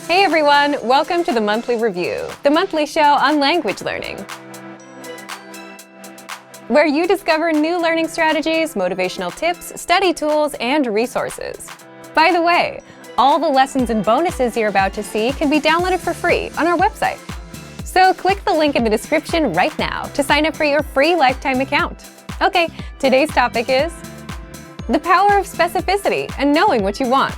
Hey everyone, welcome to the Monthly Review, the monthly show on language learning, where you discover new learning strategies, motivational tips, study tools, and resources. By the way, all the lessons and bonuses you're about to see can be downloaded for free on our website. So click the link in the description right now to sign up for your free lifetime account. Okay, today's topic is the power of specificity and knowing what you want.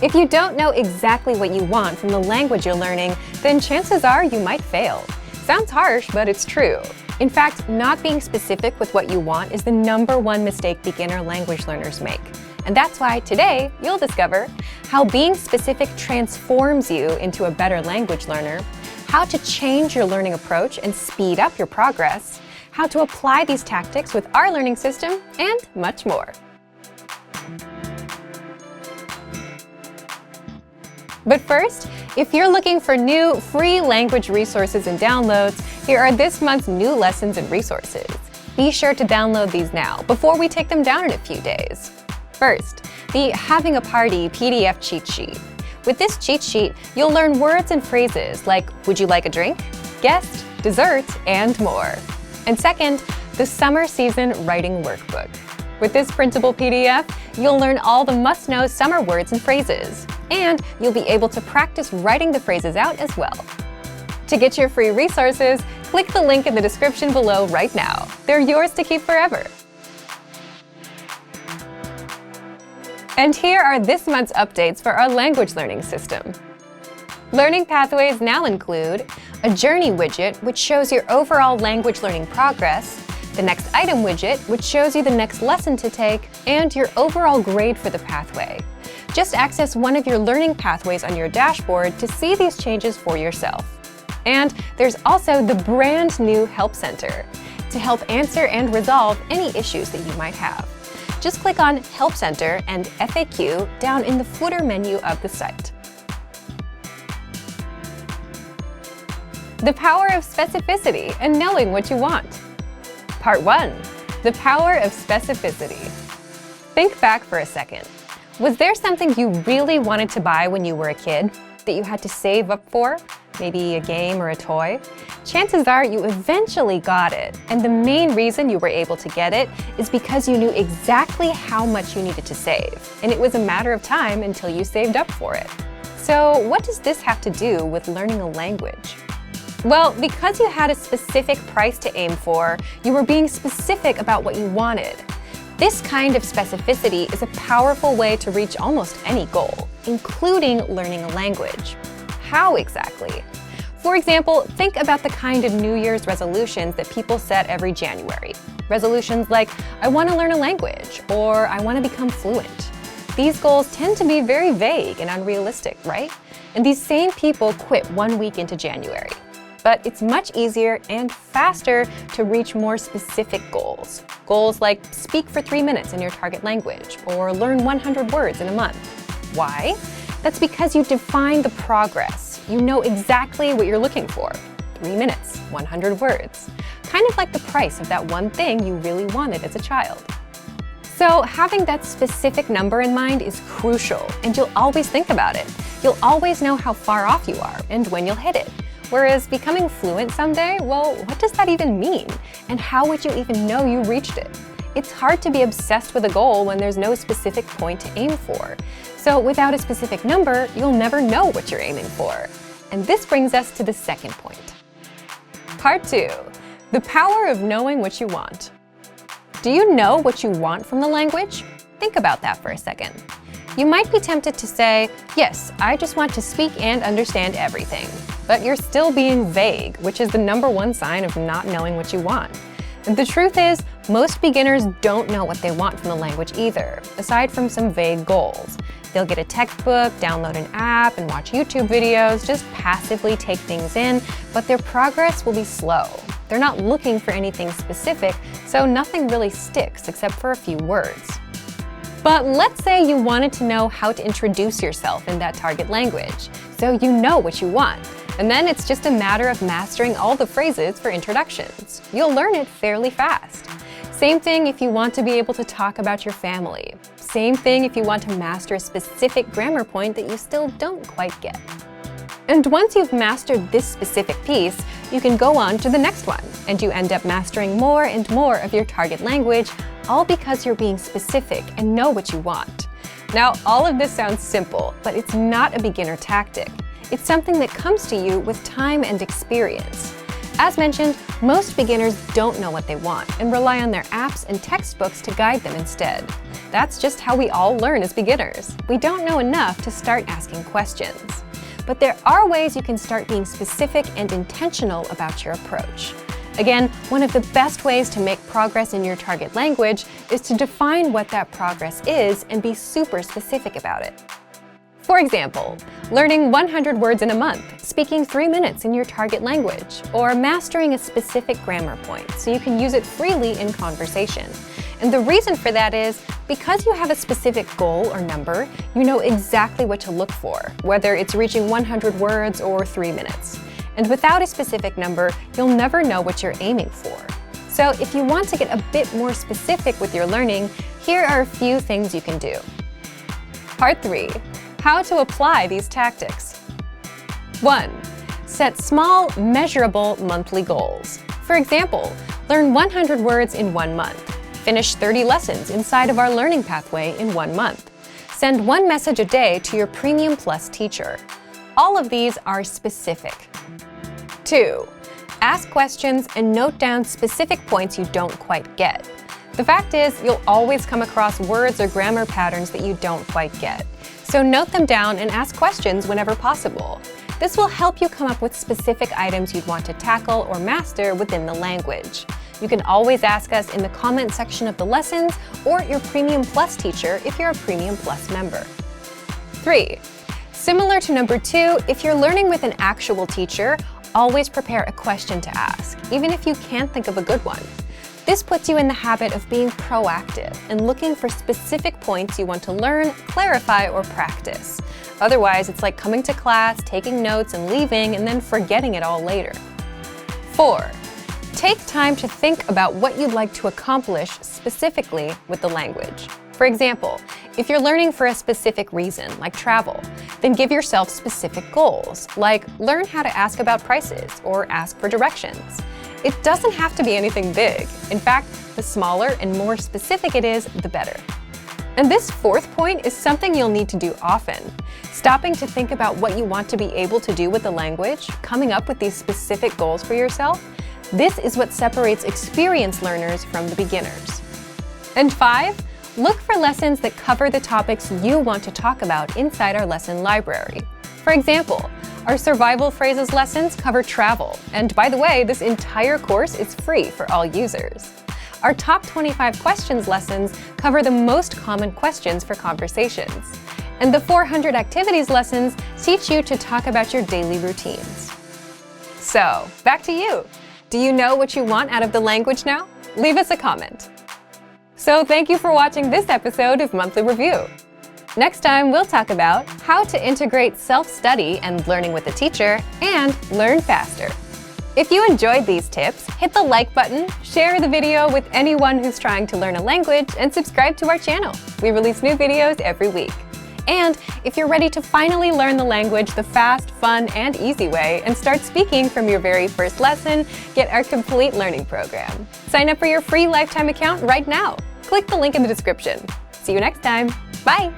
If you don't know exactly what you want from the language you're learning, then chances are you might fail. Sounds harsh, but it's true. In fact, not being specific with what you want is the #1 mistake beginner language learners make. And that's why today you'll discover how being specific transforms you into a better language learner, how to change your learning approach and speed up your progress, how to apply these tactics with our learning system, and much more. But first, if you're looking for new free language resources and downloads, here are this month's new lessons and resources. Be sure to download these now before we take them down in a few days. First, the Having a Party PDF cheat sheet. With this cheat sheet, you'll learn words and phrases like would you like a drink, guest, dessert, and more. And second, the Summer Season Writing Workbook. With this printable PDF, you'll learn all the must-know summer words and phrases. And you'll be able to practice writing the phrases out as well. To get your free resources, click the link in the description below right now. They're yours to keep forever. And here are this month's updates for our language learning system. Learning pathways now include a journey widget, which shows your overall language learning progress, the next item widget, which shows you the next lesson to take, and your overall grade for the pathway. Just access one of your learning pathways on your dashboard to see these changes for yourself. And there's also the brand new Help Center to help answer and resolve any issues that you might have. Just click on Help Center and FAQ down in the footer menu of the site. The power of specificity and knowing what you want. Part 1. The power of specificity. Think back for a second. Was there something you really wanted to buy when you were a kid that you had to save up for? Maybe a game or a toy? Chances are you eventually got it, and the main reason you were able to get it is because you knew exactly how much you needed to save, and it was a matter of time until you saved up for it. So what does this have to do with learning a language? Well, because you had a specific price to aim for, you were being specific about what you wanted. This kind of specificity is a powerful way to reach almost any goal, including learning a language. How exactly? For example, think about the kind of New Year's resolutions that people set every January. Resolutions like, I want to learn a language, or I want to become fluent. These goals tend to be very vague and unrealistic, right? And these same people quit 1 week into January. But it's much easier and faster to reach more specific goals. Goals like speak for 3 minutes in your target language or learn 100 words in a month. Why? That's because you define the progress. You know exactly what you're looking for. 3 minutes, 100 words. Kind of like the price of that one thing you really wanted as a child. So having that specific number in mind is crucial, and you'll always think about it. You'll always know how far off you are and when you'll hit it. Whereas becoming fluent someday, well, what does that even mean? And how would you even know you reached it? It's hard to be obsessed with a goal when there's no specific point to aim for. So without a specific number, you'll never know what you're aiming for. And this brings us to the second point. Part 2. The power of knowing what you want. Do you know what you want from the language? Think about that for a second. You might be tempted to say, yes, I just want to speak and understand everything. But you're still being vague, which is the #1 sign of not knowing what you want. And the truth is, most beginners don't know what they want from the language either, aside from some vague goals. They'll get a textbook, download an app, and watch YouTube videos, just passively take things in, but their progress will be slow. They're not looking for anything specific, so nothing really sticks except for a few words. But let's say you wanted to know how to introduce yourself in that target language, so you know what you want. And then it's just a matter of mastering all the phrases for introductions. You'll learn it fairly fast. Same thing if you want to be able to talk about your family. Same thing if you want to master a specific grammar point that you still don't quite get. And once you've mastered this specific piece, you can go on to the next one, and you end up mastering more and more of your target language, all because you're being specific and know what you want. Now, all of this sounds simple, but it's not a beginner tactic. It's something that comes to you with time and experience. As mentioned, most beginners don't know what they want and rely on their apps and textbooks to guide them instead. That's just how we all learn as beginners. We don't know enough to start asking questions. But there are ways you can start being specific and intentional about your approach. Again, one of the best ways to make progress in your target language is to define what that progress is and be super specific about it. For example, learning 100 words in a month, speaking 3 minutes in your target language, or mastering a specific grammar point so you can use it freely in conversation. And the reason for that is because you have a specific goal or number, you know exactly what to look for, whether it's reaching 100 words or 3 minutes. And without a specific number, you'll never know what you're aiming for. So if you want to get a bit more specific with your learning, here are a few things you can do. Part 3. How to apply these tactics. 1. Set small, measurable monthly goals. For example, learn 100 words in 1 month. Finish 30 lessons inside of our learning pathway in 1 month. Send 1 message a day to your Premium Plus teacher. All of these are specific. 2. Ask questions and note down specific points you don't quite get. The fact is, you'll always come across words or grammar patterns that you don't quite get. So note them down and ask questions whenever possible. This will help you come up with specific items you'd want to tackle or master within the language. You can always ask us in the comment section of the lessons or your Premium Plus teacher if you're a Premium Plus member. 3. Similar to number 2, if you're learning with an actual teacher, always prepare a question to ask, even if you can't think of a good one. This puts you in the habit of being proactive and looking for specific points you want to learn, clarify, or practice. Otherwise, it's like coming to class, taking notes, and leaving, and then forgetting it all later. 4. Take time to think about what you'd like to accomplish specifically with the language. For example, if you're learning for a specific reason, like travel, then give yourself specific goals, like learn how to ask about prices or ask for directions. It doesn't have to be anything big. In fact, the smaller and more specific it is, the better. And this 4th point is something you'll need to do often. Stopping to think about what you want to be able to do with the language, coming up with these specific goals for yourself, this is what separates experienced learners from the beginners. And 5, look for lessons that cover the topics you want to talk about inside our lesson library. For example, our survival phrases lessons cover travel, and by the way, this entire course is free for all users. Our top 25 questions lessons cover the most common questions for conversations. And the 400 activities lessons teach you to talk about your daily routines. So, back to you. Do you know what you want out of the language now? Leave us a comment. So thank you for watching this episode of Monthly Review. Next time, we'll talk about how to integrate self-study and learning with a teacher and learn faster. If you enjoyed these tips, hit the like button, share the video with anyone who's trying to learn a language, and subscribe to our channel. We release new videos every week. And if you're ready to finally learn the language the fast, fun, and easy way and start speaking from your very first lesson, get our complete learning program. Sign up for your free lifetime account right now. Click the link in the description. See you next time. Bye!